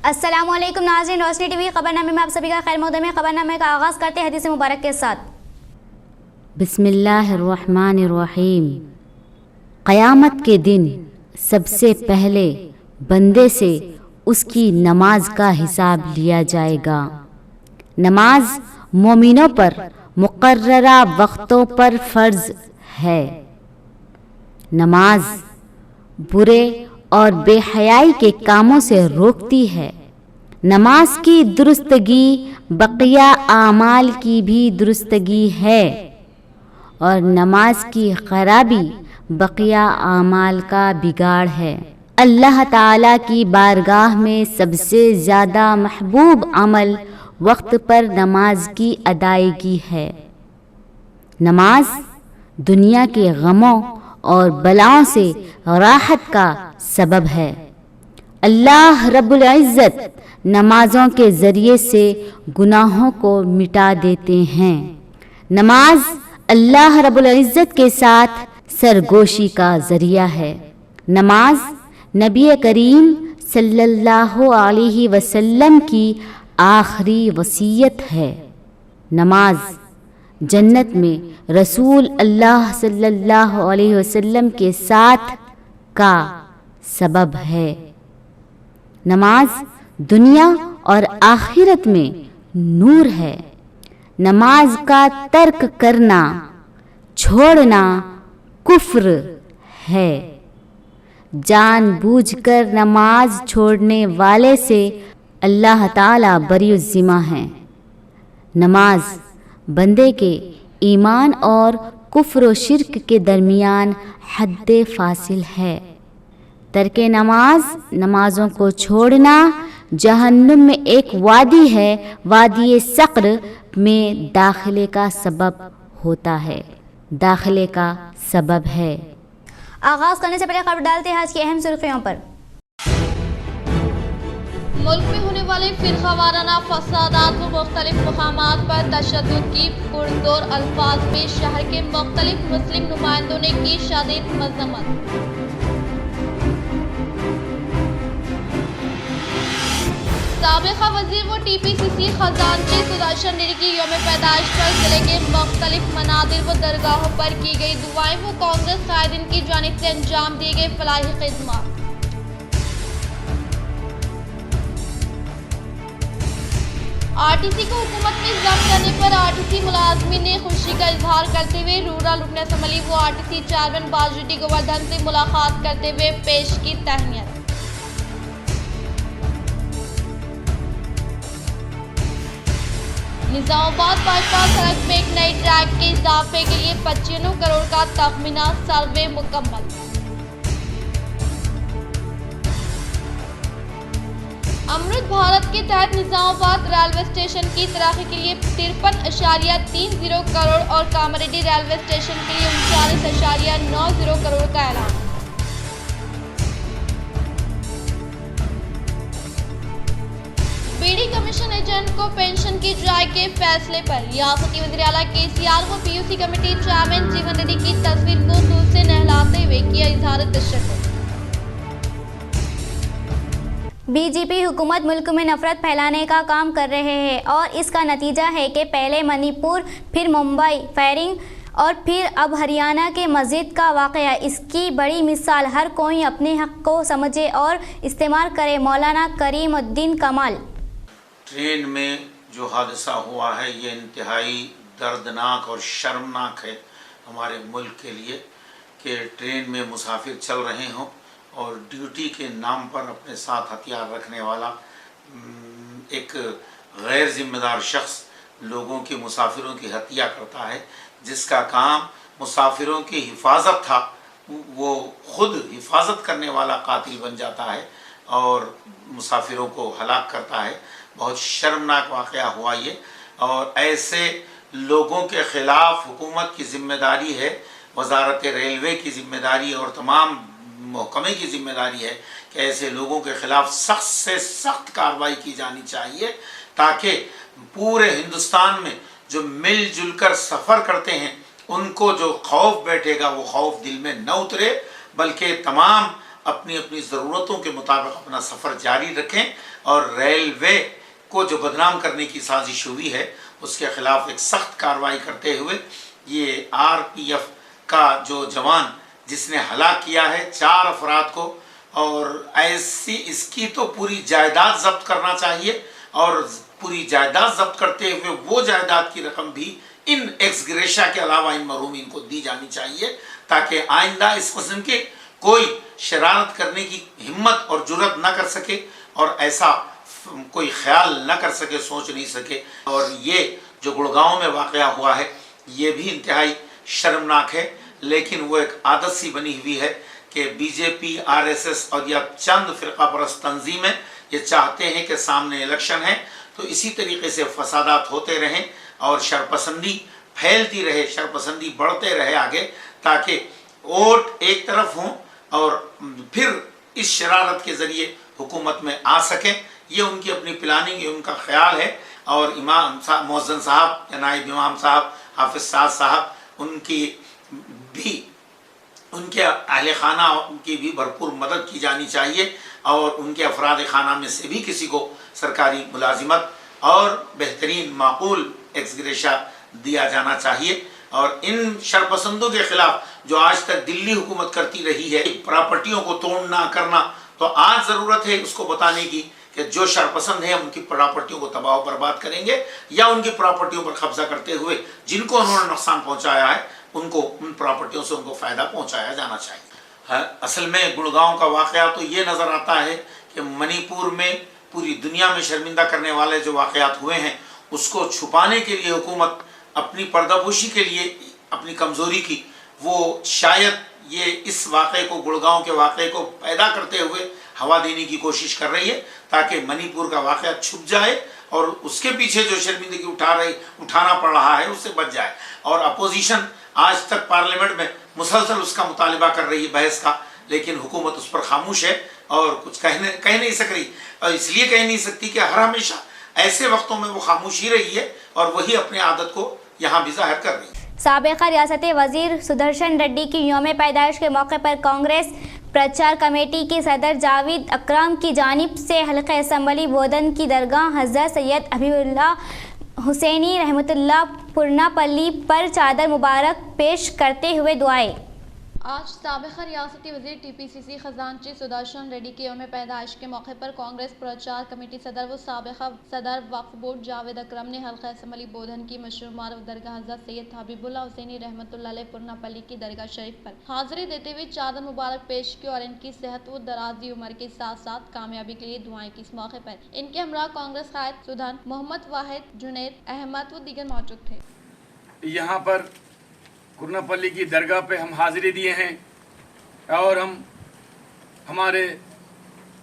अस्सलाम वालेकुम नाज़रीन, रोशनी टीवी खबरनामे में आप सभी का खैर मक़दम है। खबरनामे का आगाज़ करते हैं हदीस मुबारक के साथ। बिस्मिल्लाहिर्रहमानिर्रहीम। क़यामत के दिन सबसे पहले बंदे से उसकी नमाज का हिसाब लिया जाएगा। नमाज मोमिनों पर मुक़र्ररा वक्तों पर फ़र्ज़ है। नमाज बुरे और बेहयाई के कामों से रोकती है। नमाज की दुरुस्तगी बकिया आमाल की भी दुरुस्तगी है और नमाज की खराबी बकिया आमाल का बिगाड़ है। अल्लाह ताला की बारगाह में सबसे ज़्यादा महबूब अमल वक्त पर नमाज की अदायगी है। नमाज दुनिया के गमों और बलाओं से राहत का सबब है। अल्लाह रब्बुल इज़्ज़त नमाज़ों के ज़रिए से गुनाहों को मिटा देते हैं। नमाज अल्लाह रब्बुल इज़्ज़त के साथ सरगोशी का ज़रिया है। नमाज नबी करीम सल्लल्लाहु अलैहि वसल्लम की आखिरी वसीयत है। नमाज जन्नत में रसूल अल्लाह सल्लल्लाहु अलैहि वसल्लम के साथ का सबब है। नमाज दुनिया और आखिरत में नूर है। नमाज का तर्क करना, छोड़ना कुफ्र है। जानबूझकर नमाज छोड़ने वाले से अल्लाह ताला बरीउज़्ज़िमा है। नमाज बंदे के ईमान और कुफ्र व शिर्क के दरमियान हद्द फासिल है। तर्के नमाज, नमाज़ों को छोड़ना जहन्नुम में एक वादी है, वादी सक़्र में दाखिले का सबब होता है, दाखिले का सबब है। आगाज़ करने से पहले खबर डालते हैं आज की अहम सुर्खियों पर। मुल्क में होने वाले फिरका वाराना फसादात व मुख्तलिफ मकामात पर तशद्दुद की पुरजोर अल्फाज में शहर के मुख्तलिफ मुस्लिम नुमाइंदों ने की शदीद मज़म्मत। साबिक़ा वज़ीर व TPCC खजानची सुदर्शन रेड्डी की यौम पैदाइश पर जिले के मुख्तलिफ मनादिर व दरगाहों पर की गई दुआएं व कांग्रेस कायदीन की जानिब से अंजाम दिए गए फलाही खिदमत। RTC को हुकूमत में जब्त करने पर RTC मुलाजमीन ने खुशी का इजहार करते हुए रूरल रुकन असम्बली व RTC चेयरमैन बाजूटी गोवर्धन से मुलाकात करते हुए पेश की तहनीत। निजामाबाद बाईपास सड़क में एक नई ट्रैक के इजाफे के लिए 95 करोड़ का तखमीना, सर्वे मुकम्मल। अमृत भारत के तहत निजामाबाद रेलवे स्टेशन की तरक्की के लिए 53.30 करोड़ और कामारेड्डी रेलवे स्टेशन के लिए 39.90 करोड़ का ऐलान। बीडी कमीशन एजेंट को पेंशन की जाए के फैसले पर रियासती वज़ीर आला KCR व PUC कमेटी चेयरमैन जीवन रेड्डी की तस्वीर को दूध से नहलाते हुए किया इजहार तशद्दुद। बीजेपी हुकूमत मुल्क में नफरत फैलाने का काम कर रहे हैं और इसका नतीजा है कि पहले मणिपुर, फिर मुंबई फायरिंग और फिर अब हरियाणा के मस्जिद का वाक़या इसकी बड़ी मिसाल। हर कोई अपने हक़ को समझे और इस्तेमाल करे। मौलाना करीमुद्दीन कमाल। ट्रेन में जो हादसा हुआ है ये इंतहाई दर्दनाक और शर्मनाक है हमारे मुल्क के लिए कि ट्रेन में मुसाफिर चल रहे हों और ड्यूटी के नाम पर अपने साथ हथियार रखने वाला एक गैर जिम्मेदार शख्स लोगों की, मुसाफिरों की हत्या करता है। जिसका काम मुसाफिरों की हिफाजत था वो खुद हिफाजत करने वाला कातिल बन जाता है और मुसाफिरों को हलाक करता है। बहुत शर्मनाक वाक़या हुआ ये और ऐसे लोगों के ख़िलाफ़ हुकूमत की ज़िम्मेदारी है, वज़ारत रेलवे की ज़िम्मेदारी और तमाम महकमे की ज़िम्मेदारी है कि ऐसे लोगों के ख़िलाफ़ सख्त से सख्त कार्रवाई की जानी चाहिए ताकि पूरे हिंदुस्तान में जो मिलजुल कर सफ़र करते हैं उनको जो खौफ बैठेगा वो खौफ दिल में न उतरे, बल्कि तमाम اپنی اپنی ضرورتوں کے مطابق اپنا سفر جاری رکھیں اور ریلوے کو جو بدنام کرنے کی سازش ہوئی ہے اس کے خلاف ایک سخت کارروائی کرتے ہوئے یہ RPF کا جو جوان جس نے ہلاک کیا ہے 4 افراد کو، اور ایسی اس کی تو پوری جائیداد ضبط کرنا چاہیے، اور پوری جائیداد ضبط کرتے ہوئے وہ جائیداد کی رقم بھی ان ایکس گریشیا کے علاوہ ان مرحومین کو دی جانی چاہیے، تاکہ آئندہ اس قسم کے کوئی شرارت کرنے کی ہمت اور جرات نہ کر سکے اور ایسا کوئی خیال نہ کر سکے، سوچ نہیں سکے۔ اور یہ جو گڑگاؤں میں واقعہ ہوا ہے یہ بھی انتہائی شرمناک ہے، لیکن وہ ایک عادت سی بنی ہوئی ہے کہ BJP RSS اور یا چند فرقہ پرست تنظیمیں یہ چاہتے ہیں کہ سامنے الیکشن ہے تو اسی طریقے سے فسادات ہوتے رہیں اور شرپسندی پھیلتی رہے، شرپسندی بڑھتے رہے آگے، تاکہ ووٹ ایک طرف ہوں اور پھر اس شرارت کے ذریعے حکومت میں آ سکیں۔ یہ ان کی اپنی پلاننگ، یہ ان کا خیال ہے، اور امام مؤذن صاحب یا نائب امام صاحب حافظ سعد صاحب ان کے اہل خانہ کی بھی بھرپور مدد کی جانی چاہیے، اور ان کے افراد خانہ میں سے بھی کسی کو سرکاری ملازمت اور بہترین معقول ایکس گریشیا دیا جانا چاہیے۔ اور ان شرپسندوں کے خلاف جو آج تک دلی حکومت کرتی رہی ہے پراپرٹیوں کو توڑنا کرنا، تو آج ضرورت ہے اس کو بتانے کی کہ جو شرپسند ہیں ان کی پراپرٹیوں کو تباہ و برباد کریں گے، یا ان کی پراپرٹیوں پر قبضہ کرتے ہوئے جن کو انہوں نے نقصان پہنچایا ہے ان کو ان پراپرٹیوں سے ان کو فائدہ پہنچایا جانا چاہیے۔ اصل میں گڑگاؤں کا واقعہ تو یہ نظر آتا ہے کہ منی پور میں پوری دنیا میں شرمندہ کرنے والے جو واقعات ہوئے ہیں اس کو چھپانے کے لیے حکومت اپنی پردہ پوشی کے لیے اپنی کمزوری کی وہ شاید یہ اس واقعے کو، گڑگاؤں کے واقعے کو پیدا کرتے ہوئے ہوا دینے کی کوشش کر رہی ہے تاکہ منی پور کا واقعہ چھپ جائے اور اس کے پیچھے جو شرمندگی اٹھانا پڑ رہا ہے اس سے بچ جائے۔ اور اپوزیشن آج تک پارلیمنٹ میں مسلسل اس کا مطالبہ کر رہی ہے بحث کا، لیکن حکومت اس پر خاموش ہے اور کچھ کہہ نہیں سک رہی، اور اس لیے کہہ نہیں سکتی کہ ہر ہمیشہ ایسے وقتوں میں وہ خاموش ہی رہی ہے اور وہی اپنے عادت کو یہاں بھی ظاہر کر رہی ہے۔ سابق ریاستی وزیر سدرشن ریڈی کی یوم پیدائش کے موقع پر کانگریس پرچار کمیٹی کے صدر جاوید اکرم کی جانب سے حلقہ اسمبلی بودھن کی درگاہ حضرت سید حبیب اللہ حسینی رحمۃ اللہ پورنا پلی پر چادر مبارک پیش کرتے ہوئے دعائیں۔ آج سابق ریاستی وزیر TPCC خزانچی سدرشن ریڈی کے یوم پیدائش کے موقع پر کانگریس پرچار کمیٹی صدر و سابق صدر وقف بورڈ جاوید اکرم نے حلقہ اسمبلی بودھن کی مشہور معروف درگاہ حضرت سید حبیب اللہ حسینی رحمۃ اللہ علیہ پورنا پلی کی درگاہ شریف پر حاضری دیتے ہوئے چادر مبارک پیش کی اور ان کی صحت و درازی عمر کے ساتھ ساتھ کامیابی کے لیے دعائیں کی۔ اس موقع پر ان کے ہمراہ کانگریس قائد سدھن محمد واحد جنید احمد و دیگر موجود تھے۔ یہاں پر پورنا پلی کی درگاہ پہ ہم حاضری دیے ہیں اور ہم ہمارے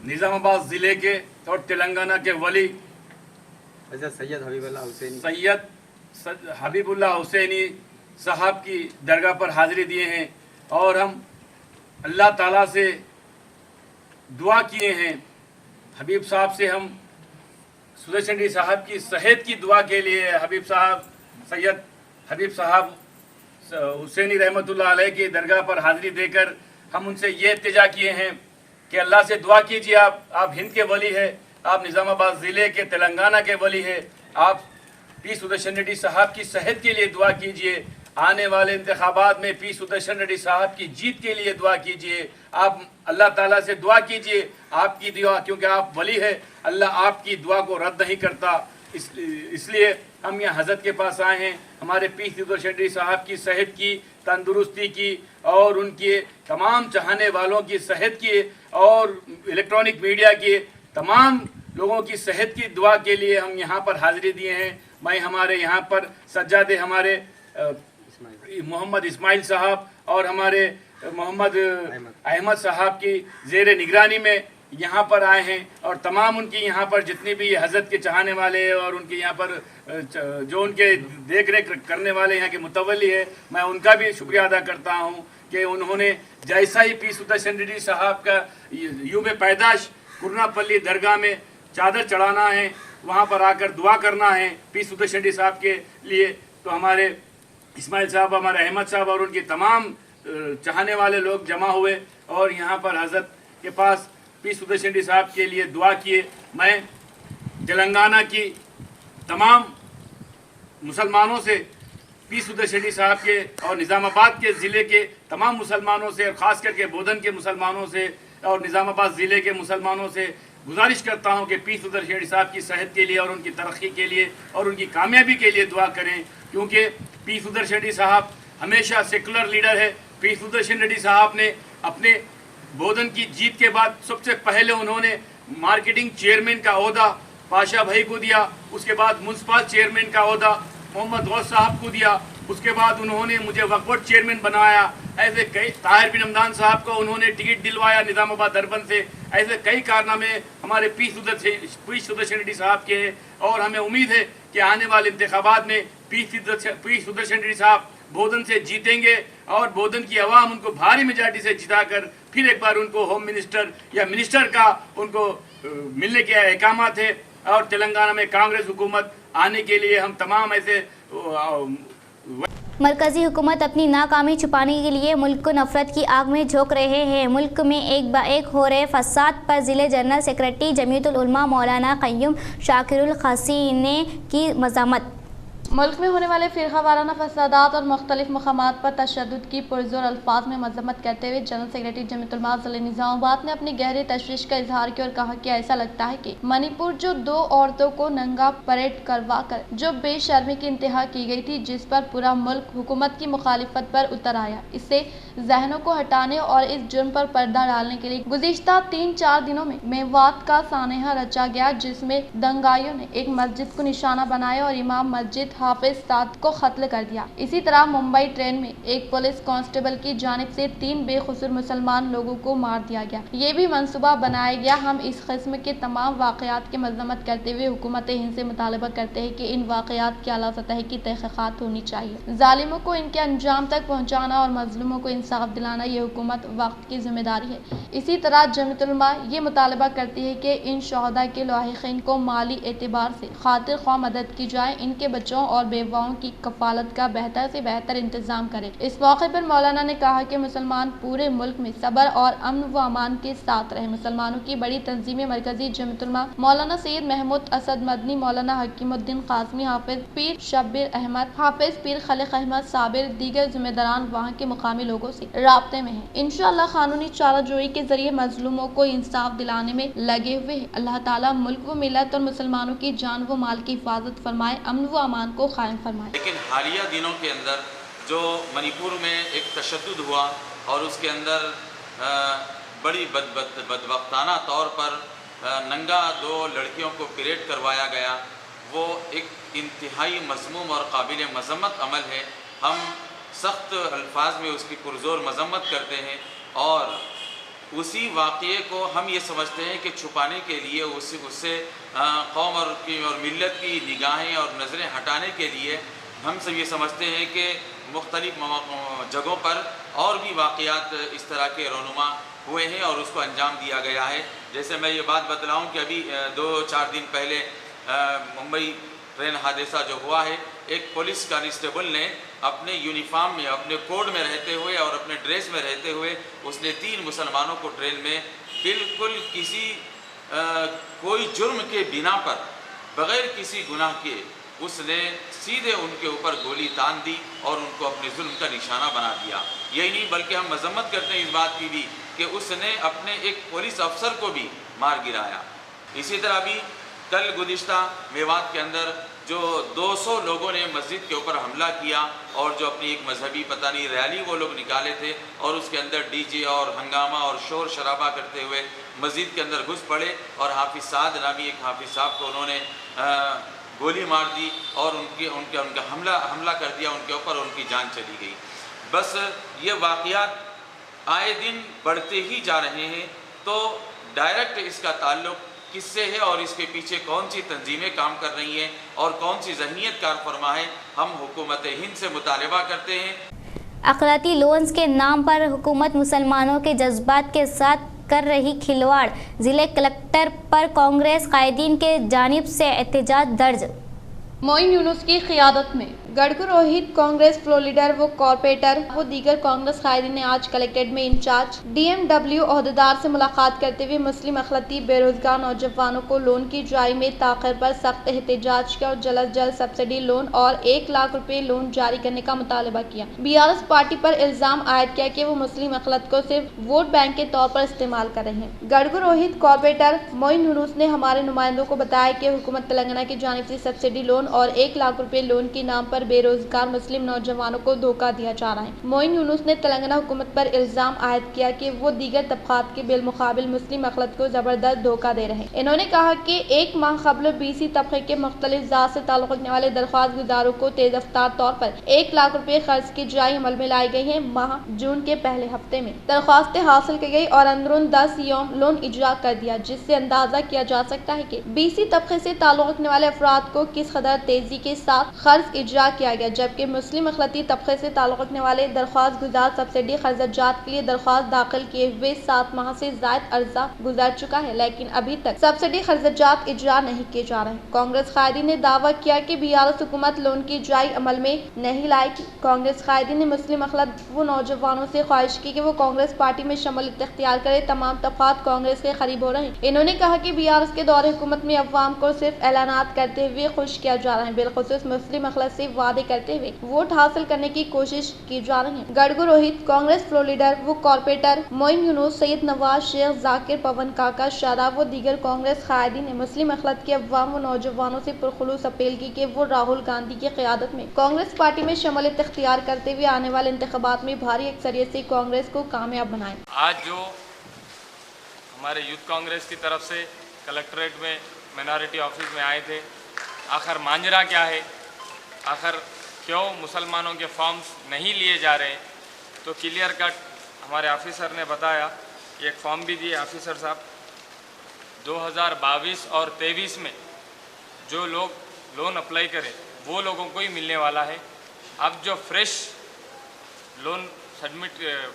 نظام آباد ضلع کے اور تلنگانہ کے ولی حضرت سید حبیب اللہ حسینی حبیب اللہ حسینی صاحب کی درگاہ پر حاضری دیے ہیں، اور ہم اللہ تعالیٰ سے دعا کیے ہیں، حبیب صاحب سے ہم سدرشن ریڈی صاحب کی صحت کی دعا کے لیے سید حبیب صاحب حسینی رحمۃ اللہ علیہ کی درگاہ پر حاضری دے کر ہم ان سے یہ التجا کیے ہیں کہ اللہ سے دعا کیجیے، آپ ہند کے ولی ہے، آپ نظام آباد ضلع کے تلنگانہ کے ولی ہے، آپ پی سدرشن ریڈی صاحب کی صحت کے لیے دعا کیجیے، آنے والے انتخابات میں پی سدرشن ریڈی صاحب کی جیت کے لیے دعا کیجیے، آپ اللہ تعالیٰ سے دعا کیجیے، آپ کی دعا کیونکہ آپ ولی ہے، اللہ آپ کی دعا کو رد نہیں کرتا، اس لیے ہم یہاں حضرت کے پاس آئے ہیں ہمارے پی سدرشن ریڈی صاحب کی صحت کی، تندرستی کی اور ان کے تمام چاہنے والوں کی صحت کی اور الیکٹرانک میڈیا کے تمام لوگوں کی صحت کی دعا کے لیے ہم یہاں پر حاضری دیے ہیں۔ میں ہمارے یہاں پر سجادے ہمارے محمد اسماعیل صاحب اور ہمارے محمد احمد صاحب کی زیر نگرانی میں یہاں پر آئے ہیں، اور تمام ان کی یہاں پر جتنی بھی حضرت کے چاہنے والے اور ان کے یہاں پر جو ان کے دیکھ ریکھ کرنے والے یہاں کے متولی ہے، میں ان کا بھی شکریہ ادا کرتا ہوں کہ انہوں نے جیسا ہی پی سدرشن ریڈی صاحب کا یوم پیدائش پورنا پلی درگاہ میں چادر چڑھانا ہے، وہاں پر آ کر دعا کرنا ہے پی سدرشن ریڈی صاحب کے لیے، تو ہمارے اسماعیل صاحب، ہمارے احمد صاحب اور ان کے تمام چاہنے والے لوگ جمع ہوئے اور یہاں پر حضرت के पास पी सुदर्शन रेड्डी साहब के लिए दुआ किए। मैं तेलंगाना की तमाम मुसलमानों से पी सुदर्शन रेड्डी साहब के और निज़ामाबाद के ज़िले के तमाम मुसलमानों से और ख़ास करके बोधन के मुसलमानों से और निज़ामाबाद ज़िले के मुसलमानों से गुजारिश करता हूं कि पी सुदर्शन रेड्डी साहब की सेहत के लिए और उनकी तरक्की के लिए और उनकी कामयाबी के लिए दुआ करें, क्योंकि पी सुदर्शन रेड्डी साहब हमेशा सेकुलर लीडर है। पी सुदर्शन रेड्डी साहब ने अपने बोधन की जीत के बाद सबसे पहले उन्होंने मार्केटिंग चेयरमैन का ओहदा पाशा भाई को दिया, उसके बाद म्यूनसिपल चेयरमैन का ओहदा मोहम्मद गौस साहब को दिया, उसके बाद उन्होंने मुझे वक्फ बोर्ड चेयरमैन बनाया। ऐसे कई ताहिर बिन हमदान साहब को उन्होंने टिकट दिलवाया निज़ामाबाद दरबन से। ऐसे कई कारनामे हमारे पी सुदर्शन रेड्डी साहब के हैं और हमें उम्मीद है कि आने वाले इंतखाबात में पी सुदर्शन रेड्डी साहब बोधन से जीतेंगे और बोधन की आवाम उनको भारी मेजॉरिटी से जिताकर फिर एक बार उनको होम मिनिस्टर या मिनिस्टर का उनको मिलने के अहकामात है। और तेलंगाना में कांग्रेस हुकूमत आने के लिए हम तमाम ऐसे मरकजी हुकूमत अपनी नाकामी छुपाने के लिए मुल्क को नफरत की आग में झोंक रहे हैं। मुल्क में एक हो रहे फसाद पर ज़िले जनरल सेक्रेटरी जमीयतुल उलमा मौलाना क़य्यूम शाकिरुल ख़ासी ने की मज़म्मत। मुल्क में होने वाले फ़िरक़ा वाराना फसादात और मुख्तलिफ मकामात पर तशद्दुद की पुरज़ोर अल्फाज में मज़म्मत करते हुए जनरल सेक्रेटरी जमीयतुल उलमा ज़िले निज़ामाबाद ने अपनी गहरी तशवीश का इजहार किया और कहा कि ऐसा लगता है कि मणिपुर जो 2 औरतों को नंगा परेड करवा कर जो बेशर्मी की इंतहा की गई थी, जिस पर पूरा मुल्क हुकूमत की मुखालिफत पर उतर आया, इससे जहनों को हटाने और इस जुर्म पर पर्दा डालने के लिए गुज़िश्ता 3-4 दिनों में मेवात का सानेहा रचा गया, जिसमें दंगाइयों ने एक मस्जिद को निशाना बनाया और इमाम मस्जिद हाफिज साद को कत्ल कर दिया। इसी तरह मुंबई ट्रेन में एक पुलिस कांस्टेबल की जानिब से 3 बेकसूर मुसलमान लोगों को मार दिया गया। ये भी मंसूबा बनाया गया। हम इस किस्म के तमाम वाक़यात की मज़म्मत करते हुए हुकूमत हिंद से मुतालबा करते हैं कि इन वाक़यात की आला सतह की तहक़ीक़ात होनी चाहिए। ज़ालिमों को इनके अंजाम तक पहुँचाना और मज़लूमों को इंसाफ दिलाना ये हुकूमत वक्त की जिम्मेदारी है। इसी तरह जमीयतुल उलमा ये मुतालबा करती है कि इन शहदा के लाहिक़ीन को माली एतबार से खातिर ख्वाह मदद की जाए, इनके बच्चों और बेवाओं की कफालत का बेहतर से बेहतर इंतजाम करें। इस मौके पर मौलाना ने कहा कि मुसलमान पूरे मुल्क में सब्र और अमन व अमान के साथ रहे। मुसलमानों की बड़ी तंजीमें मरकजी जमीयतुल उलमा मौलाना सैयद महमूद असद मदनी, मौलाना हकीमुद्दीन कासमी, हाफिज पीर शब्बीर अहमद, हाफिज पीर खलीक अहमद साबिर, दीगर जिम्मेदारान वहाँ के मुकामी लोगों से राब्ते में हैं। इंशाअल्लाह कानूनी चाराजोई के जरिए मजलूमों को इंसाफ दिलाने में लगे हुए हैं। अल्लाह ताला मुल्क व मिलत और मुसलमानों की जान व माल की हिफाजत फरमाए, अमन व अमान को कायम फरमाए। लेकिन हालिया दिनों के अंदर जो मणिपुर में एक तशद्दुद हुआ और उसके अंदर बड़ी बदबख्ताना तौर पर नंगा 2 लड़कियों को परेड करवाया गया, वो एक इंतहाई मज़मूम और काबिल मज़म्मत अमल है। हम सख्त अल्फाज में उसकी पुरज़ोर मज़म्मत करते हैं और उसी वाक़ये को हम ये समझते हैं कि छुपाने के लिए उससे कौम और मिल्लत की निगाहें और नज़रें हटाने के लिए हम सब ये समझते हैं कि मुख्तलिफ़ जगहों पर और भी वाक़यात इस तरह के रोनुमा हुए हैं और उसको अंजाम दिया गया है। जैसे मैं ये बात बतलाऊँ कि अभी 2-4 दिन पहले मुंबई ट्रेन हादसा जो हुआ है, एक पुलिस कांस्टेबल ने अपने यूनिफॉर्म में, अपने कोड में रहते हुए और अपने ड्रेस में रहते हुए उसने 3 मुसलमानों को ट्रेन में बिल्कुल किसी कोई जुर्म के बिना पर बग़ैर किसी गुनाह के उसने सीधे उनके ऊपर गोली तान दी और उनको अपने जुल्म का निशाना बना दिया। यही नहीं बल्कि हम मज़म्मत करते हैं इस बात की भी कि उसने अपने एक पुलिस अफसर को भी मार गिराया। इसी तरह भी कल गुज़िश्ता मेवात के अंदर जो 200 लोगों ने मस्जिद के ऊपर हमला किया और जो अपनी एक मजहबी पता नहीं रैली वो लोग निकाले थे और उसके अंदर डीजे और हंगामा और शोर शराबा करते हुए मस्जिद के अंदर घुस पड़े और हाफिज साद नामी एक हाफिज साहब को उन्होंने गोली मार दी और उनका हमला कर दिया उनके ऊपर, उनकी जान चली गई। बस ये वाक़यात आए दिन बढ़ते ही जा रहे हैं। तो डायरेक्ट इसका ताल्लुक़ किससे है और इसके पीछे कौन सी तंजीमें काम कर रही हैं और कौन सी ज़हनियत कार फरमा है, हम हुकूमत हिंद से मुतालबा करते हैं। अक़लियती लोन्स के नाम पर हुकूमत मुसलमानों के जज्बात के साथ कर रही खिलवाड़, ज़िले कलेक्टर पर कांग्रेस कायदीन के जानिब से एहतजाज दर्ज। मोइन यूनुस की क़ियादत में गढ़गू रोहित कांग्रेस फ्लोर लीडर व कॉर्पोरेटर व दीगर कांग्रेस कायदीन ने आज कलेक्ट्रेट में इंचार्ज DMW ओहदेदार से मुलाकात करते हुए मुस्लिम अखिलती बेरोजगार नौजवानों को लोन की जारी में ताख़िर पर सख्त एहतजाज किया और जल्द अज जल्द सब्सिडी लोन और 1 लाख रुपए लोन जारी करने का मुतालबा किया। BRS पार्टी पर इल्जाम आयद किया कि वो मुस्लिम अखिलत को सिर्फ वोट बैंक के तौर पर इस्तेमाल कर रहे हैं। गढ़गू रोहित कॉर्पोरेटर मोइन यूनुस ने हमारे नुमाइंदों को बताया कि हुकूमत तेलंगाना की जानिब से सब्सिडी लोन और 1 लाख रुपए लोन के नाम पर बेरोजगार मुस्लिम नौजवानों को धोखा दिया जा रहा है। मोइन यूनुस ने तेलंगाना हुकूमत पर इल्जाम आयद किया कि वो दीगर तबकात के बिलमुकाबिल मुस्लिम अखिलत को जबरदस्त धोखा दे रहे हैं। इन्होंने कहा कि 1 माह कबल BC तबके के मुख्तलिफ ज़ात से ताल्लुक़ रखने वाले दरख्वास्त गुजारों को तेज रफ्तार तौर पर 1 लाख रुपए खर्च की जारी अमल में लाई गई है। माह जून के पहले हफ्ते में दरख्वास्तें हासिल की गई और अंदरून 10 यौम लोन इजरा कर दिया, जिससे अंदाजा किया जा सकता है कि BC तबके से ताल्लुक़ रखने वाले अफराद को किस कदर तेजी के साथ खर्च इजरा किया गया, जबकि मुस्लिम अखिलती तबके से ताल्लुक़ रखने वाले दरख्वास्त गुजार सब्सिडी खर्चात के लिए दरख्वास्त दाखिल किए हुए 7 माह से ज़ायद अर्सा गुजर चुका है, लेकिन अभी तक सब्सिडी खर्चात इजरा नहीं किए जा रहे हैं। कांग्रेस कायदीन ने दावा किया कि BRS हुकूमत लोन की जारी अमल में नहीं लाएगी। कांग्रेस कायदीन ने मुस्लिम अखिलत व नौजवानों से ख्वाहिश की कि वो कांग्रेस पार्टी में शमूलियत इख्तियार करे। तमाम तबकात कांग्रेस के करीब हो रहे हैं। इन्होंने कहा कि BRS के दौरे हुकूमत में अवाम को सिर्फ ऐलानात करते हुए खुश किया जा रहा है, बिलखुसूस मुस्लिम अखिलत से वादे करते हुए वोट हासिल करने की कोशिश की जा रही है। गढ़गू रोहित कांग्रेस फ्लोर लीडर व कॉर्पोरेटर मोइन यूनुस, सैयद नवाज, शेख जाकिर, पवन काका, शादाब व दीगर कांग्रेस कायदीन ने मुस्लिम अखिलत के अवाम व नौजवानों से पुरखुलूस अपील की कि वो राहुल गांधी की क़यादत में कांग्रेस पार्टी में शमूलियत इख्तियार करते हुए आने वाले इंतखाबात में भारी अक्सरियत से कांग्रेस को कामयाब बनाए। आज जो हमारे यूथ कांग्रेस की तरफ से कलेक्ट्रेट में माइनॉरिटी ऑफिस में आए थे, आखिर मांजरा क्या है, आखिर क्यों मुसलमानों के फॉर्म्स नहीं लिए जा रहे, तो क्लियर कट हमारे ऑफिसर ने बताया। एक फॉर्म भी दिए ऑफिसर साहब। 2022 और 23 में जो लोग लोन अप्लाई करें वो लोगों को ही मिलने वाला है। अब जो फ्रेश लोन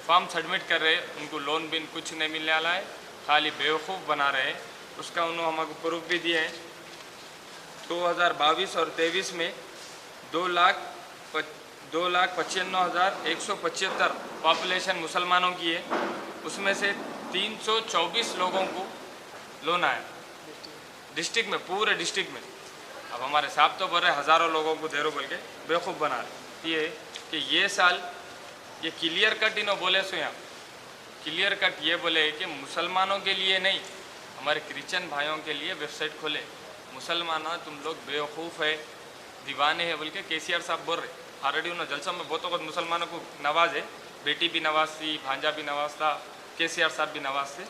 फॉर्म सबमिट कर रहे उनको लोन भी कुछ नहीं मिलने वाला है, खाली बेवकूफ़ बना रहे हैं। उसका उन्होंने हमको प्रूफ भी दिए हैं। 2022 और 23 में 2,95,175 पॉपुलेशन मुसलमानों की है, उसमें से 324 लोगों को लोन आया डिस्ट्रिक्ट में, पूरे डिस्ट्रिक्ट में। अब हमारे साहब तो बोल रहे हज़ारों लोगों को देरो बोल के बेवकूफ़ बना रहे। ये कि ये साल ये क्लियर कट इन्हों बोले सो यहाँ क्लियर कट ये बोले कि मुसलमानों के लिए नहीं, हमारे क्रिश्चियन भाइयों के लिए वेबसाइट खोले। मुसलमान तुम लोग बेवकूफ़ है, दीवाने हैं बोल के KCR साहब बोल रहे। ऑलरेडी उन्होंने जलसों में बहुत मुसलमानों को नवाज है, बेटी भी नवाज थी, भांजा भी नवाज था, KCR साहब भी नवाज थे।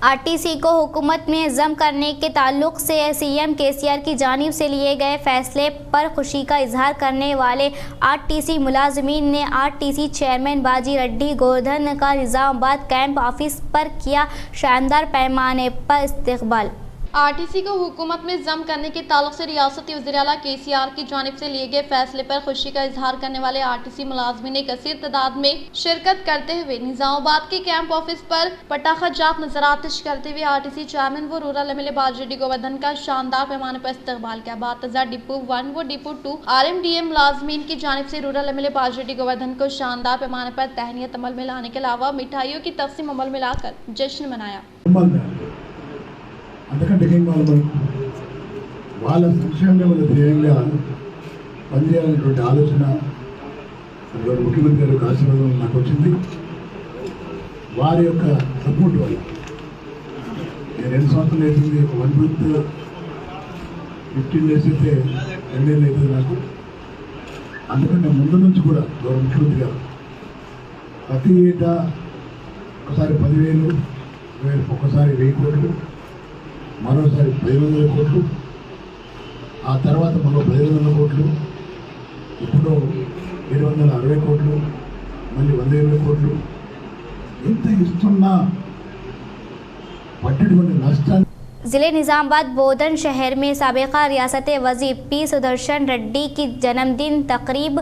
RTC को हुकूमत में ज़म करने के ताल्लुक़ से CM KCR की जानिब से लिए गए फैसले पर खुशी का इजहार करने वाले RTC मुलाजमीन ने RTC चेयरमैन बाजी रेड्डी गोवर्धन का निज़ामाबाद कैंप ऑफिस पर किया शानदार पैमाने पर इस्तकबाल। RTC को हुकूमत में जम करने के ताल्लुक से रियासती वज़ीर-ए-आला KCR की जानिब से लिए गए फैसले पर खुशी का इजहार करने वाले RTC मुलाजमीन ने कसीर तादाद में शिरकत करते हुए निज़ामाबाद के कैंप ऑफिस पर पटाखा जात नजरातिश करते हुए RTC चेयरमैन व रूरल MLA बाजी रेड्डी गोवर्धन का शानदार पैमाने पर इस्तकबाल किया। बातज़ा डिपो 1 व डिपो 2 RMDM मुलाजमीन की जानिब से रूरल MLA बाजी रेड्डी गोवर्धन को शानदार पैमाने पर तहनीत अमल में लाने के अलावा मिठाइयों की तकसीम अमल में लाकर जश्न मनाया। अंतकंటే వాళ్ళ సంక్షేమమే వాళ్ళ ధ్యేయంగా పనిచేయాలనేటువంటి ఆలోచన ముఖ్యమంత్రి గారి ఆశీర్వాదం నాకు వచ్చింది. వారి యొక్క సపోర్ట్ వల్ల నేను 2 సంవత్సరాలు అవుతుంది, ఒక 1 month 15 days అయితే 2 ఏళ్ళు అవుతుంది నాకు. అందుకని ముందు నుంచి కూడా గౌరవ ముఖ్యమంత్రి గారు ప్రతి ఏటా ఒకసారి 10,000, ఒకసారి 1,000 కోట్లు, మరోసారి 15,000 కోట్లు, ఆ తర్వాత మరో 15,000 కోట్లు, ఇప్పుడు 260 కోట్లు, మళ్ళీ 100,000 కోట్లు. ఇంత ఇస్తున్నా పట్టేటువంటి నష్టాన్ని ज़िले निज़ामाबाद बोधन शहर में साबिक़ा रियासत वज़ीर P सुदर्शन रेड्डी की जन्मदिन तकरीब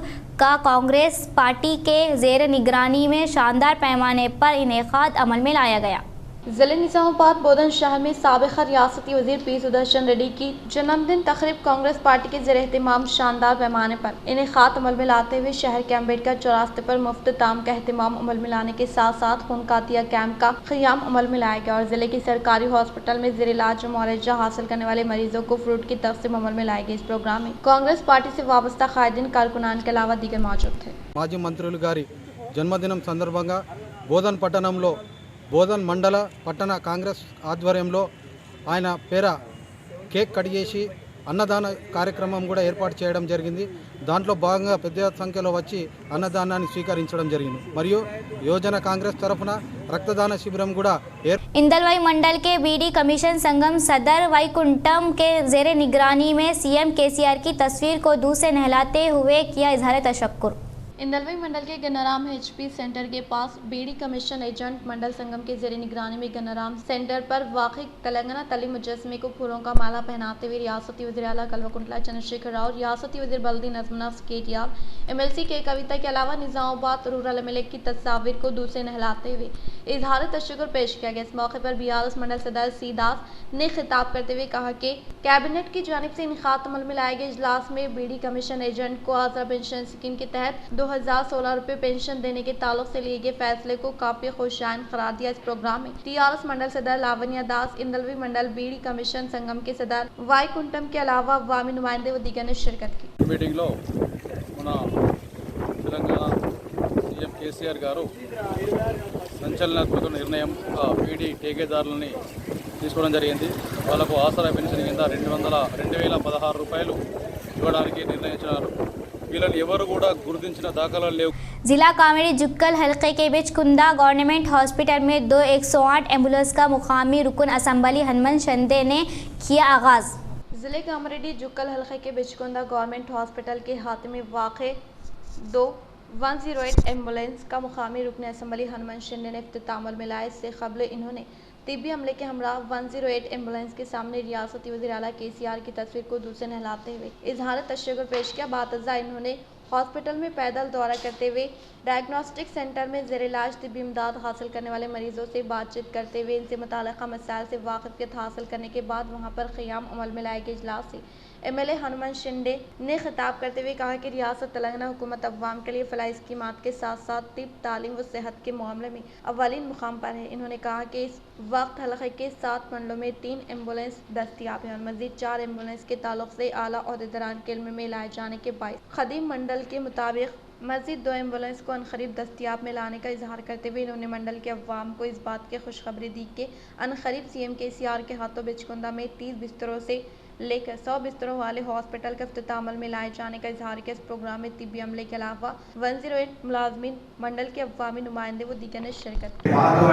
का कांग्रेस पार्टी के ज़ेर निगरानी में शानदार पैमाने पर इनेकाद अमल में लाया गया। ضلع نظامآباد بودن شہر میں سابق ریاستی وزیر پی سدرشن ریڈی کی جنم دن تقریب کانگریس پارٹی کے زیر اہتمام شاندار پیمانے پر انعقاد عمل میں لاتے ہوئے شہر کے امبیڈکر چوراستے پر مفت تام کا اہتمام عمل میں لانے کے ساتھ ساتھ خون کا عطیہ کیمپ کا قیام عمل میں لایا گیا اور ضلع کی سرکاری ہاسپٹل میں زیر علاج معالجہ حاصل کرنے والے مریضوں کو فروٹ کی تقسیم عمل میں لائی گئی۔ اس پروگرام میں کانگریس پارٹی سے وابستہ قائدین کارکنان کے علاوہ دیگر موجود تھے۔ మాజీ మంత్రులు గారి జన్మదినం సందర్భంగా బోధన్ పట్టణంలో బోధన్ మండల పట్టణ కాంగ్రెస్ ఆధ్వర్యంలో ఆయన పేర కేక్ కట్ చేసి అన్నదాన కార్యక్రమం కూడా ఏర్పాటు చేయడం జరిగింది। దాంట్లో భాగంగా పెద్ద సంఖ్యలో వచ్చి అన్నదానాన్ని స్వీకరించడం జరిగింది। మరియు యోజన కాంగ్రెస్ తరఫున రక్తదాన శిబిరం కూడా इंदलवाई मंडल के बीडी कमीशन संगम सदर वैकुंठम के जेर निगरानी में सीएम केसीआर की तस्वीर को दूध से नहलाते हुए किया इजहार तशक्कुर। इंदलवाई मंडल के गन्नाराम एचपी सेंटर के पास बीडी कमीशन एजेंट मंडल संगम के जेर निगरानी में गन्नाराम सेंटर पर वाक़ई तेलंगाना तली मुजस्मे को फूलों का माला पहनाते हुए रियासती वज़ीर आला कल्वकुंतला चंद्रशेखर राव, रियासती वज़ीर बल्दी नज़मुन्ना केटीआर, एमएलसी के कविता के अलावा निज़ामाबाद रूरल एमएलए की तस्वीर को दूध से नहलाते हुए इजहार तशक्कुर पेश किया गया। इस मौके पर बीआरएस मंडल सदर सी दास ने खिताब करते हुए कहा कि कैबिनेट की जानिब से इनखात अमल में लाए गए इजलास में बीडी कमीशन एजेंट को आज़ाद पेंशन स्कीम के तहत 2016 रुपये पेंशन देने के ताल्लुक से लिए गए फैसले को काफी खुशाइन करार दिया। इस प्रोग्राम में टीआरएस मंडल सदर लावण्या दास, इंदलवी मंडल बीडी कमीशन संगम के सदर वाईकुंठम के अलावा अवामी नुमाइंदे व दीगर ने शिरकत की। मीटिंग लो తెలంగాణ సీఎం కేసీఆర్ గారు సంచలనాత్మక నిర్ణయం పీడీ ఠేకేదారులని తీసుకోవడం జరిగింది। వాళ్ళకు ఆసరా పెన్షన్ కింద 2016 రూపాయలు ఇవ్వడానికి నిర్ణయించారు। వీళ్ళని ఎవరు కూడా గుర్తించిన దాఖలాలు లేవు। जिला कामेडी जुक्कल हलके के बीच कुंदा गवर्नमेंट हॉस्पिटल में 108 एम्बुलेंस का मुकामी रुकन असम्बली हनुमान शिंदे ने किया आगाज। जिले कामेडी जुक्कल हलके के बिचकुंदा गवर्नमेंट हॉस्पिटल के हाथ में वाक़ 108 एम्बुलेंस का मुकामी रुकन असम्बली हनुमान शिंदे ने इफ्तिताम में लाया। इससे कबल इन्होंने तिब्बी अमले के हमरा 108 एम्बुलेंस के सामने रियासती वज़ीर आला केसीआर की तस्वीर को दूध से नहलाते हुए इजहार तशक्कुर पेश किया। बातज़ा इन्होंने हॉस्पिटल में पैदल दौरा करते हुए डायग्नोस्टिक सेंटर में ज़ेर इलाज तिब्बी इमदाद हासिल करने वाले मरीजों से बातचीत करते हुए इनसे मुताल्लिक़ा मसाइल से वाक़िफ़ियत हासिल करने के बाद वहां पर क़याम अमल में लाए गए इजलास से एमएलए हनुमान शिंदे ने खिताब करते हुए कहा कि रियासत तेलंगाना हुकूमत अवाम के लिए फलाही स्कीमात के साथ साथ तिब, तालीम व सेहत के मामले में अव्वलीन मुकाम पर है। इन्होंने कहा कि इस वक्त हलक़े के 7 मंडलों में 3 एम्बुलेंस दस्तियाब हैं और मज़ीद 4 एम्बुलेंस के ताल्लुक से आला ओहदेदारान के इल्म में लाए जाने के बायस खदीम मंडल के मुताबिक मज़ीद 2 एम्बुलेंस को अनक़रीब दस्तियाब में लाने का इजहार करते हुए इन्होंने मंडल के अवाम को इस बात की खुशखबरी दी कि अनक़रीब सीएम केसीआर के हाथों बिचकुंदा में 30 बिस्तरों से लेकर 100 बिस्तरों वाले हॉस्पिटल का इफ्तिताम में लाए जाने का इजहार किया। इस प्रोग्राम में तिब्बी अमले के अलावा 108 मुलाजमीन, मंडल के अवामी नुमाइंदे व दीगर ने शिरकत की। మాకు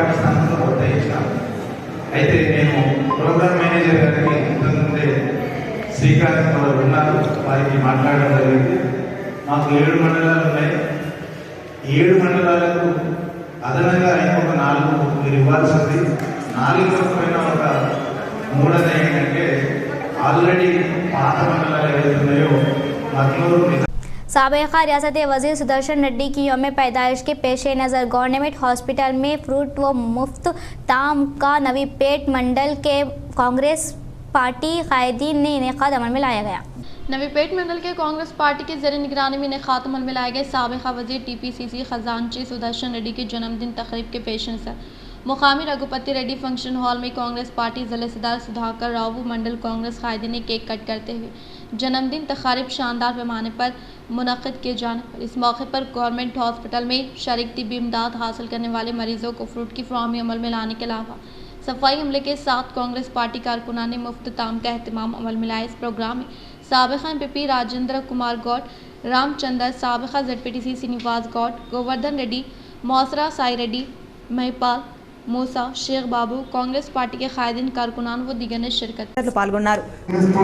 7 మండలాలు ఉన్నాయి। 7 మండలాలకు అదనంగా ఇంకొక 4 మీరు ఇవ్వాల్సింది 4 పైన ఒక మూడోది ఏంటంటే ఆల్రెడీ పాత మండలాలు ఏవైతున్నాయో మధ్యలో साबिक़ा रियासत वज़ीर सुदर्शन रेड्डी की यौम पैदाइश के पेश नज़र गवर्नमेंट हॉस्पिटल में फ्रूट व मुफ्त ताम का नवीपेट मंडल के कांग्रेस पार्टी कायदीन ने इनेकाद अमल में लाया गया। नवीपेट मंडल के कांग्रेस पार्टी के ज़ेर निगरानी में इनेकाद अमल में लाए गए साबिक़ा वज़ीर टीपीसीसी खजानची सुदर्शन रेड्डी के जन्मदिन तक़रीब के पेश नज़र मुकामी रघुपति रेड्डी फंक्शन हॉल में कांग्रेस पार्टी ज़िले सदर सुधाकर राव मंडल कांग्रेस कायदीन ने केक कट करते हुए जन्मदिन तक़रीब शानदार पैमाने पर मुनक़्क़िद किए जाने पर इस मौके पर गवर्नमेंट हॉस्पिटल में शरीक तिब्बी इमदाद हासिल करने वाले मरीजों को फ्रूट की फराहमी अमल में लाने के अलावा सफाई अमले के साथ कांग्रेस पार्टी कारकुनान ने मुफ्त ताम का अहतमाम अमल में लाया। इस प्रोग्राम में साबिक़ा एमपी राजेंद्र कुमार गौड, रामचंद्र, साबिक़ा ZPTC श्रीनिवास गौड, गोवर्धन रेड्डी, मौसरा साई रेड्डी, महिपाल మూసా, షేక్ బాబు, కాంగ్రెస్ పార్టీకి ఖైదీన్ కార్కునాన్ వ దిగనే షిర్కత్ పాల్గొన్నారు।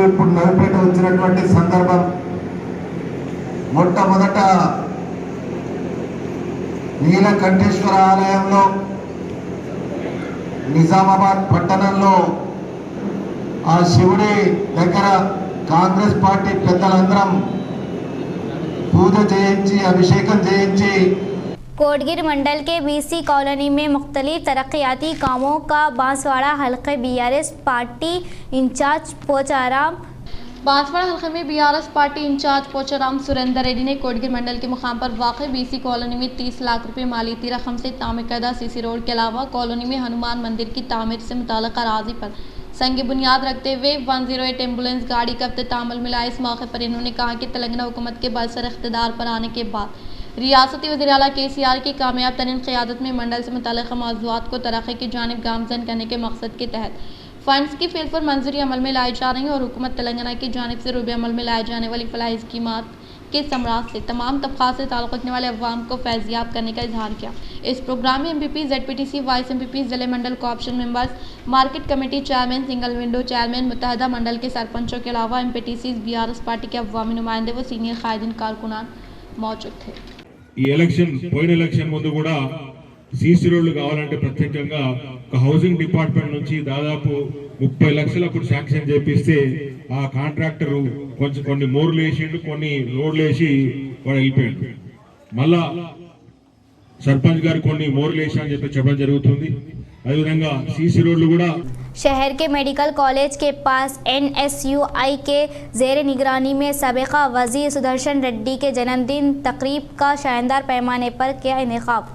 ఇప్పుడు నవపేట వచ్చినటువంటి సందర్భం మొట్టమొదట నీలకంఠేశ్వర ఆలయంలో నిజామాబాద్ పట్టణంలో ఆ శివుడి దగ్గర కాంగ్రెస్ పార్టీ పెద్దలందరం పూజ చేయించి అభిషేకం చేయించి कोटगिर मंडल के बीसी कॉलोनी में मुख्तलिफ तरक्याती कामों का बांसवाड़ा हल्के BRS party incharge Pocharam Banswada हल्के में BRS party incharge Pocharam Surender Reddy ने कोटगिर मंडल के मुकाम पर वाक़ बीसी कॉलोनी में 30 लाख रुपए मालियती रकम से तामीर करदा सीसी रोड के अलावा कॉलोनी में हनुमान मंदिर की तामीर से मुताल्लिक़ अराज़ी पर संग बुनियाद रखते हुए 108 एम्बुलेंस गाड़ी का इफ्तिताम में लाए। इस मौके पर इन्होंने कहा कि तेलंगाना हुकूमत के बरसर इख्तिदार पर आने के बाद रियासती वज़ीर आला KCR की कामयाब तरीन क़यादत में मंडल से मुताल्लिक़ मौज़ूआत को तरक्की की जानिब गामज़न करने के मकसद के तहत फ़ंड्स की फिलफुर मंजूरी अमल में लाई जा रही है और हुकूमत तेलंगाना की जानिब से रूबे अमल में लाई जाने वाली फलाही स्कीमात के समरात से तमाम तबक़ात से ताल्लुक़ रखने वाले अवाम को फैज़याब करने का इजहार किया। इस प्रोग्राम में MPP, ZPTC, वाइस MPP, ज़िले मंडल cooption members, market committee chairman, single window chairman, मुत्तहदा मंडल के सरपंचों के अलावा MPTCs, BRS पार्टी के अवामी नुमाइंदे व सीनियर कायदीन कारकुनान मौजूद थे। ఈ ఎలక్షన్ పోయిన ఎలక్షన్ ముందు కూడా సీసీ రోడ్లు కావాలంటే ప్రత్యేకంగా ఒక హౌసింగ్ డిపార్ట్మెంట్ నుంచి దాదాపు 30 లక్షలు అప్పుడు శాంక్షన్ చేపిస్తే ఆ కాంట్రాక్టర్ కొన్ని మోర్లు వేసిండు, కొన్ని రోడ్లు వేసి వాడు వెళ్ళిపోయాడు. మళ్ళా సర్పంచ్ గారు కొన్ని మోర్లు వేసి అని చెప్పి చెప్పడం జరుగుతుంది. అదేవిధంగా సీసీ రోడ్లు కూడా शहर के मेडिकल कॉलेज के पास NSUI के ज़ेर निगरानी में साबिक़ा वज़ीर सुदर्शन रेड्डी के जन्मदिन तकरीब का शानदार पैमाने पर किया इनेक़ाब।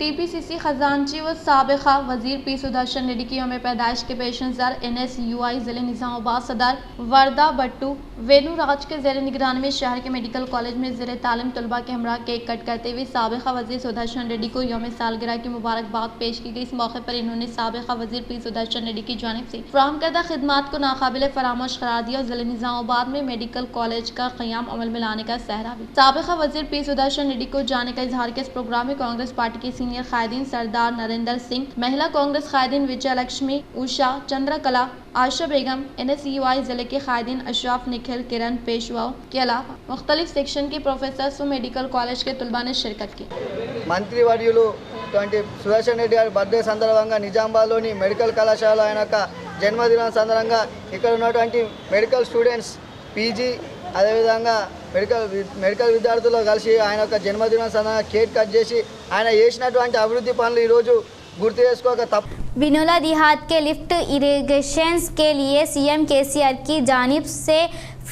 TPCC खजानची व साबिक़ा वज़ीर P सुदर्शन रेड्डी की यौम पैदाइश के पेश नज़र NSUI ज़िले निज़ामाबाद सदर वर्दा भट्टू वेनू राज के ज़ेर निगरानी में शहर के मेडिकल कॉलेज में ज़ेर तालीम तलबा के हमरा केक कट करते हुए साबिक़ा वज़ीर सुदर्शन रेड्डी को यौम सालगिरह की मुबारकबाद पेश की गई। इस मौके पर इन्होंने साबिक़ा वज़ीर P सुदर्शन रेड्डी की जानिब से फ़राहम करदा खिदमात को नाकाबिल फरामोश करार दिया और ज़िले निज़ामाबाद में मेडिकल कॉलेज का क़याम अमल में लाने का सहरा भी साबिक़ा वज़ीर P सुदर्शन रेड्डी को जाने का इजहार किया। इस प्रोग्राम में कांग्रेस पार्टी के सीनियर कायदीन सरदार नरेंद्र सिंह, महिला कांग्रेस कायदीन विजय लक्ष्मी, उषा, चंद्रकला, आशा बेगम, NSUI जिले के कायदीन अशराफ, निखिल, किरण, पेशवाओं के अलावा मुख्तलिफ सेक्शन के प्रोफेसर्स व मेडिकल कॉलेज के तलबा ने शिरकत की। మంత్రి వర్యులు సుదర్శన్ రెడ్డి గారి బర్త్డే సందర్భంగా నిజామాబాద్లోని మెడికల్ కళాశాల ఆయన యొక్క జన్మదినం సందర్భంగా ఇక్కడ ఉన్నటువంటి మెడికల్ స్టూడెంట్స్ పీజీ అదేవిధంగా మెడికల్ విద్యార్థులు కలిసి ఆయన యొక్క జన్మదినం సందర్భంగా కేక్ కట్ చేసి ఆయన చేసినటువంటి అభివృద్ధి పనులు ఈరోజు గుర్తు చేసుకోక తప్ప। बिनोला देहात के लिफ्ट इरिगेशंस के लिए CM KCR की जानिब से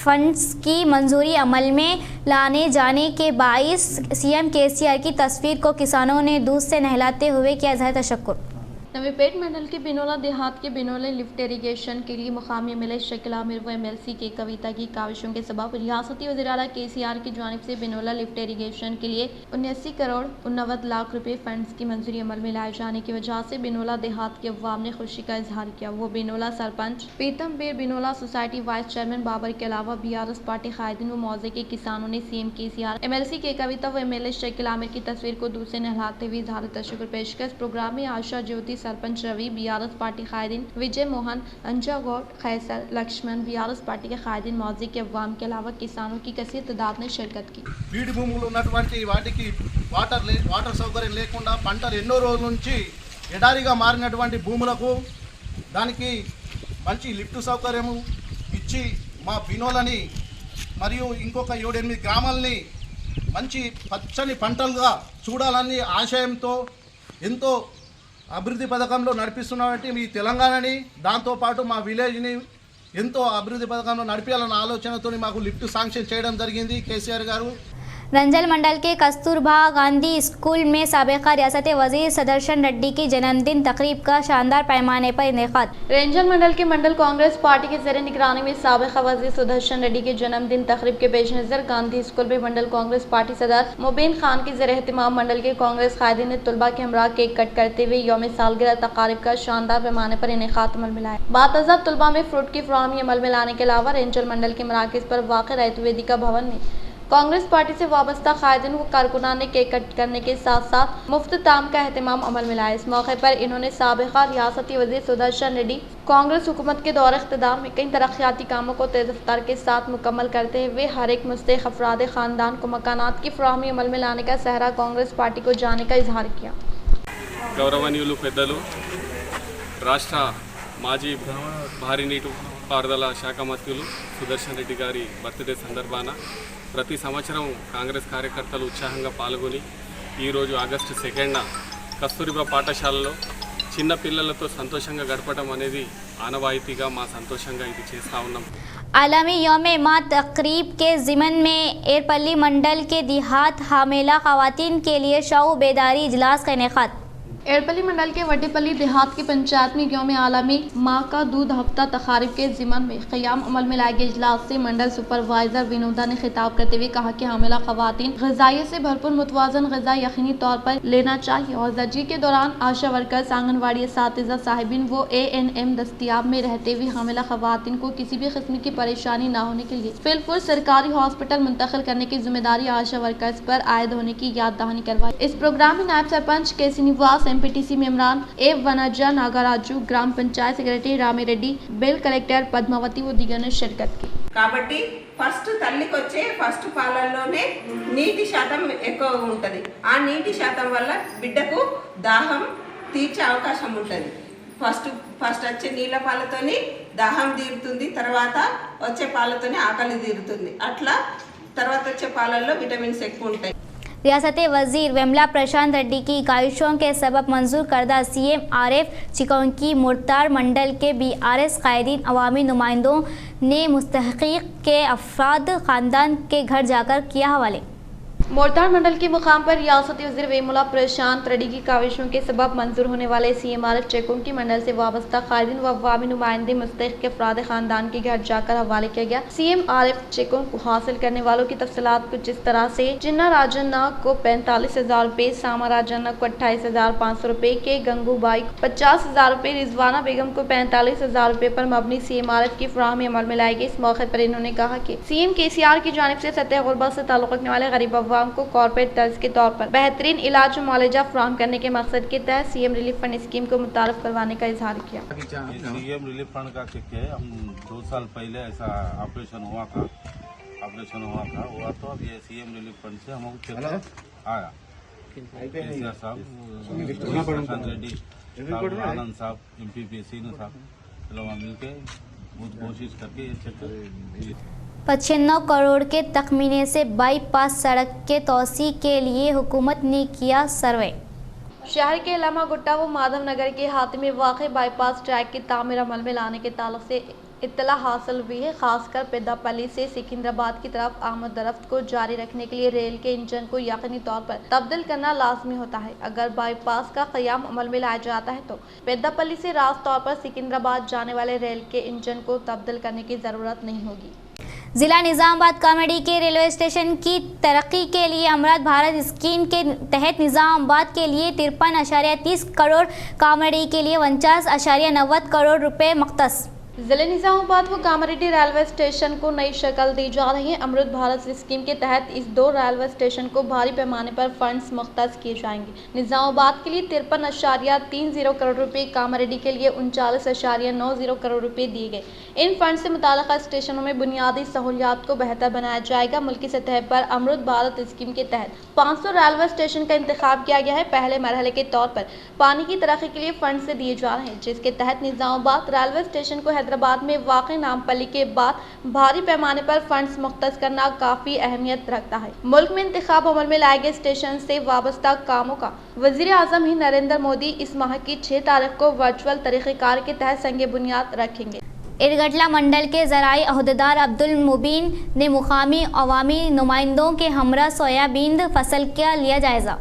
फंड्स की मंजूरी अमल में लाने जाने के बाइस CM KCR की तस्वीर को किसानों ने दूध से नहलाते हुए किया इज़हार तशक्कुर। नवीपेट मंडल के बिनोला देहात के बिनोले लिफ्ट इरिगेशन के लिए मुकामी MLA शकील आमिर व MLC के कविता की काविशों के सबब रियासती वज़ीर आला KCR की जानिब से बिनोला लिफ्ट इरिगेशन के लिए 79 करोड़ 89 लाख रुपए फंड्स की मंजूरी अमल में लाए जाने की वजह से बिनोला देहात के अवाम ने खुशी का इजहार किया। वो Binola sarpanch Pitam Ber, Binola society vice chairman Babar के अलावा BRS पार्टी कायदीन व मौजे के किसानों ने CM KCR, MLC के कविता व MLA शकील आमिर की तस्वीर को दूध से नहलाते हुए इजहार तशक्कुर पेश किया। इस प्रोग्राम में आशा ज्योति, सरपंच रवि, BRS पार्टी कायदीन विजय मोहन, अंजा गौड़, खैसर, लक्ष्मण, BRS पार्टी के कायदीन मौजे के अवाम के अलावा किसानों की कसीर तादाद ने शिरकत की। బీడు భూములు ఉన్నటువంటి వాటికి వాటర్ సౌకర్యం లేకుండా పంటలు ఎన్నో రోజుల నుంచి ఎడారిగా మారినటువంటి భూములకు దానికి మంచి లిఫ్ట్ సౌకర్యము ఇచ్చి మా బినోలని మరియు ఇంకొక 7-8 గ్రామాలని మంచి పచ్చని పంటలుగా చూడాలని ఆశయంతో ఎంతో అభివృద్ధి పథకంలో నడిపిస్తున్నటువంటి మీ తెలంగాణని, దాంతోపాటు మా విలేజ్ని ఎంతో అభివృద్ధి పథకంలో నడిపించాలన్న ఆలోచనతో మాకు లిఫ్ట్ శాంక్షన్ చేయడం జరిగింది KCR గారు। रंजल मंडल के कस्तूरबा गांधी स्कूल में साबिक़ा रियासत वज़ीर सुदर्शन रेड्डी की जन्मदिन तकरीब का शानदार पैमाने पर इनेक़ाद। रेंजल मंडल के मंडल कांग्रेस पार्टी के ज़ेर निगरानी में साबिक़ा वज़ीर सुदर्शन रेड्डी के जन्मदिन तकरीब के पेश नज़र गांधी स्कूल में मंडल कांग्रेस पार्टी सदर मुबीन खान की ज़ेर एहतिमाम मंडल के कांग्रेस कायदीन ने तलबा के हमरा केक कट करते हुए यौम सालगिरह तकारीब का शानदार पैमाने पर इनेक़ाद अमल में लाया। बातज़ा तलबा में फ्रूट की फराहमी अमल में लाने के अलावा रेंजल मंडल के मराकज़ पर वाक़ रैत वेदिका भवन में कांग्रेस पार्टी से वाबस्ता कायदीन व कारकुनान ने केक कट करने के साथ साथ मुफ्त ताम का एहतमाम अमल में लाया। इस मौके पर इन्होंने साबिक़ा रियासती वज़ीर सुदर्शन रेड्डी कांग्रेस हुकूमत के दौर इख्तिदार में कई तरक्याती कामों को तेज़ रफ्तार के साथ मुकम्मल करते हुए हर एक मुस्तहिक़ अफराद ख़ानदान को मकानात की फराहमी अमल में लाने का सहरा कांग्रेस पार्टी को जाने का इजहार किया। गौरवनीयुलु पेद्दलु राष्ट्र माजी भारी नीటి పారుదల శాఖ మంత్రులు సుదర్శన్ రెడ్డి గారి బర్త్డే సందర్భాన ప్రతి సంవత్సరం కాంగ్రెస్ కార్యకర్తలు ఉత్సాహంగా పాల్గొని ఈరోజు ఆగస్టు 2న కస్తూరిబా పాఠశాలలో చిన్న పిల్లలతో సంతోషంగా గడపడం అనేది ఆనవాయితీగా మా సంతోషంగా ఇది చేస్తూ ఉన్నాం. आलमी यौम माँ तकरीब के ज़िमन में एरपल्ली मंडल के देहात हामिला ख़वातीन के लिए शऊर बेदारी इजलास का इनेकाद. एरपल्ली मंडल के वड्डेपल्ली देहात की पंचायत में यौम आलमी माँ का दूध हफ्ता तकारीब के ज़िमन में क़याम अमल में लाए गए इजलास से मंडल सुपरवाइज़र विनोदा ने खिताब करते हुए कहा कि हामिला ख़वातीन ग़िज़ाइयत से भरपूर मुतवाज़न ग़िज़ा यकीनी तौर पर लेना चाहिए और ज़र्जी के दौरान आशा वर्कर्स, आंगनवाड़ी असातिज़ा साहिबिन व ANM दस्तियाब में रहते हुए हामिला ख़वातीन को किसी भी किस्म की परेशानी न होने के लिए फिलपुर सरकारी हॉस्पिटल मुंतकिल करने की जिम्मेदारी आशा वर्कर्स पर आयद होने की याद दहानी करवाई. इस प्रोग्राम में नायब सरपंच के श्रीनिवास, MPTC मेमरान A Vanaja Nagaraju, gram panchayat secretary Ramireddy, bill collector Padmavathi व दीगर ने शिरकत की. కాబట్టి ఫస్ట్ తల్లికి వచ్చే ఫస్ట్ పాలల్లోనే నీటి శాతం ఎక్కువగా ఉంటుంది. ఆ నీటి శాతం వల్ల బిడ్డకు దాహం తీర్చే అవకాశం ఉంటుంది. ఫస్ట్ వచ్చే నీళ్ళ పాలతోని దాహం తీరుతుంది, తర్వాత వచ్చే పాలతోని ఆకలి తీరుతుంది. అట్లా తర్వాత వచ్చే పాలల్లో విటమిన్స్ ఎక్కువ ఉంటాయి. रियासत वज़ीर वेमला प्रशांत रेड्डी की काविशों के सबब मंजूर करदा CM आरिफ चिकौंकी मुर्तार मंडल के BRS कायदीन अवामी नुमाइंदों ने मुस्तहक़ीक़ के अफराद ख़ानदान के घर जाकर किया हवाले. मोरतार मंडल के मुकाम पर रियासती वज़ीर वेमुला प्रशांत रेड्डी की काविशों के सबब मंजूर होने वाले CM आरिफ चिकौंकी मंडल से वाबस्ता कायदीन व अवामी नुमाइंदे मुस्तहक़ के अफराद ख़ानदान के घर जाकर हवाले किया गया. CM आरिफ चिकौं को हासिल करने वालों की तफसीलात कुछ इस तरह से: जिन्ना राजन्ना को 45,000 रुपये, सामा राजन्ना को 28,500 रुपये के, गंगूबाई 50,000 रुपये, रिजवाना बेगम को 45,000 रुपये पर मबनी CM आरिफ की फराहमी अमल में लाई गई. इस मौके पर इन्होंने कहा कि CM KCR की जानिब से सतह गुरबत से ताल्लुक़ रखने वाले गरीब को कॉर्पोरेट तर्ज के तौर पर बेहतरीन इलाज और मुआवजा फराहम करने के मकसद के तहत CM रिलीफ फंड स्कीम को मुतारफ करवाने का इजहार किया. CM रिलीफ फंड का चेक है. हम 2 साल पहले ऐसा ऑपरेशन हुआ था तो अब ये CM रिलीफ फंड से हमको चेक आया. साहब, प्रशांत रेड्डी, आनंद साहब, MPPC साहब लोग मिल के बहुत कोशिश करके ये चेक 95 करोड़ के तखमीने से बाईपास सड़क के तोसी के लिए हुकूमत ने किया सर्वे. शहर के लम्हा गुट्टा व माधव नगर के हाथ में वाक़ बाईपास ट्रैक की तामीर अमल में लाने के ताल्लुक से इत्तला हासिल हुई है. खासकर पेदापल्ली से सिकंदराबाद की तरफ आमद रफ्त को जारी रखने के लिए रेल के इंजन को यकीनी तौर पर तब्दील करना लाजमी होता है. अगर बाईपास का क़याम अमल में लाया जाता है तो पेदापल्ली से रास्त तौर पर सिकंदराबाद जाने वाले रेल के इंजन को तब्दील करने की ज़रूरत नहीं होगी. ज़िला निज़ामाबाद कामेडी के रेलवे स्टेशन की तरक्की के लिए अमृत भारत स्कीम के तहत निज़ामाबाद के लिए 53.30 करोड़, कामेडी के लिए 49.90 करोड़ रुपए मख्तस. ज़िले निज़ामाबाद व कामारेड्डी रेलवे स्टेशन को नई शक्ल दी जा रही है. अमृत भारत स्कीम के तहत इस 2 रेलवे स्टेशन को भारी पैमाने पर फंड्स मुख्तस किए जाएंगे. निज़ामाबाद के लिए 53.30 करोड़ रुपए, कामारेड्डी के लिए 39.90 करोड़ रुपए दिए गए. इन फंड से मुताल्लिक़ा स्टेशनों में बुनियादी सहूलियात को बेहतर बनाया जाएगा. मुल्की सतह पर अमृत भारत स्कीम के तहत 500 रेलवे स्टेशन का इंतखाब किया गया है. पहले मरहले के तौर पर पानी की तरक्की के लिए फंड से दिए जा रहे हैं, जिसके तहत निज़ामाबाद रेलवे स्टेशन को हैदराबाद में वाक़ नामपल्ली के बाद भारी पैमाने पर फंड्स मुख्तस करना काफ़ी अहमियत रखता है. मुल्क में इंतखाब अमल में लाए गए स्टेशन से वाबस्ता कामों का वज़ीर आज़म ही नरेंद्र मोदी इस माह की 6 तारीख को वर्चुअल तरीक़ेकार के तहत संग बुनियाद रखेंगे. इरगटला मंडल के ज़राई अहदेदार अब्दुल मुबीन ने मुकामी अवामी नुमाइंदों के हमरा सोयाबीन फसल का लिया जायज़ा.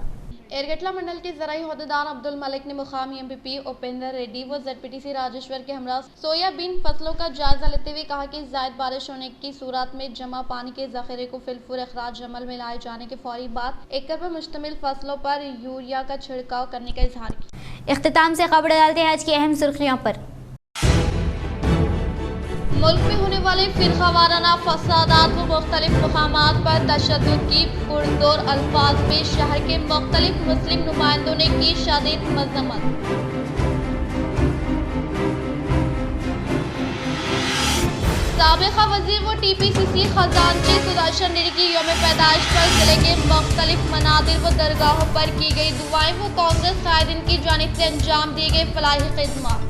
एरगटला मंडल के ज़राई अहदेदार अब्दुल मलिक ने मुकामी MPP उपेंद्र रेड्डी व ZPTC राजेश्वर के हमरा सोयाबीन फसलों का जायजा लेते हुए कहा कि ज़ायद बारिश होने की सूरत में जमा पानी के ज़ख़ीरे को फिलफुर अखराज अमल में लाए जाने के फौरी बाद एकड़ पर मुश्तमिल फसलों पर यूरिया का छिड़काव करने का इजहार किया. इख्तिताम से खबर डालते हैं आज की अहम सुर्खियों पर. मुल्क में होने वाले फ़िरक़ावाराना फ़सादात व मुख्तलिफ मक़ामात पर तशद्दुद की पुरज़ोर अल्फाज में शहर के मुख्तलिफ मुस्लिम नुमाइंदों ने की शदीद मज़म्मत. साबिक़ा वज़ीर व TPCC खजानची सुदर्शन रेड्डी की यौम पैदाइश पर ज़िले के मुख्तलिफ मनादिर व दरगाहों पर की गई दुआएं व कांग्रेस कायदीन की जानिब से अंजाम दिए गए फलाही खिदमत.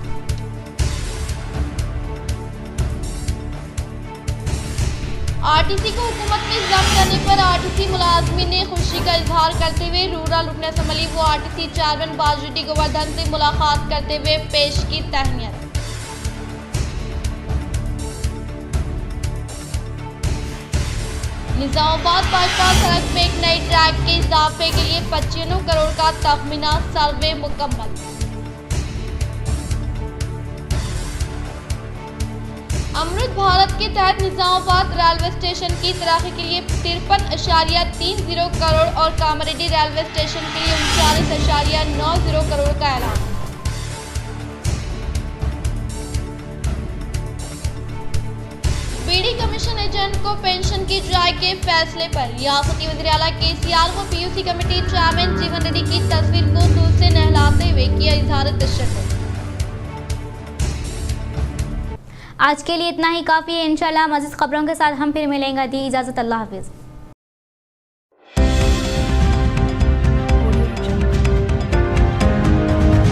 आरटीसी को हुकूमत में जब्त करने पर आरटीसी मुलाजमीन ने खुशी का इजहार करते हुए रूरल रुकन असम्बली व आरटीसी चेयरमैन बाजरेड्डी गोवर्धन से मुलाकात करते हुए पेश की तहनीत। निजामाबाद बाईपास सड़क में एक नई ट्रैक के इजाफे के लिए 95 करोड़ का तखमीना सर्वे मुकम्मल। अमृत भारत के तहत निजामाबाद रेलवे स्टेशन की तरक्की के लिए 53.30 करोड़ और कामारेड्डी रेलवे स्टेशन के लिए 39.90 करोड़ का ऐलान। बीडी कमीशन एजेंट को पेंशन की जाए के फैसले पर रियासती वज़ीर आला केसीआर को पीयूसी कमेटी चेयरमैन जीवन रेड्डी की तस्वीर को दूध से नहलाते हुए किया इजहार तशक्कुर। आज के लिए इतना ही काफ़ी है। इंशाल्लाह मज़ीद खबरों के साथ हम फिर मिलेंगे। दी इजाज़त, अल्लाह हाफिज़।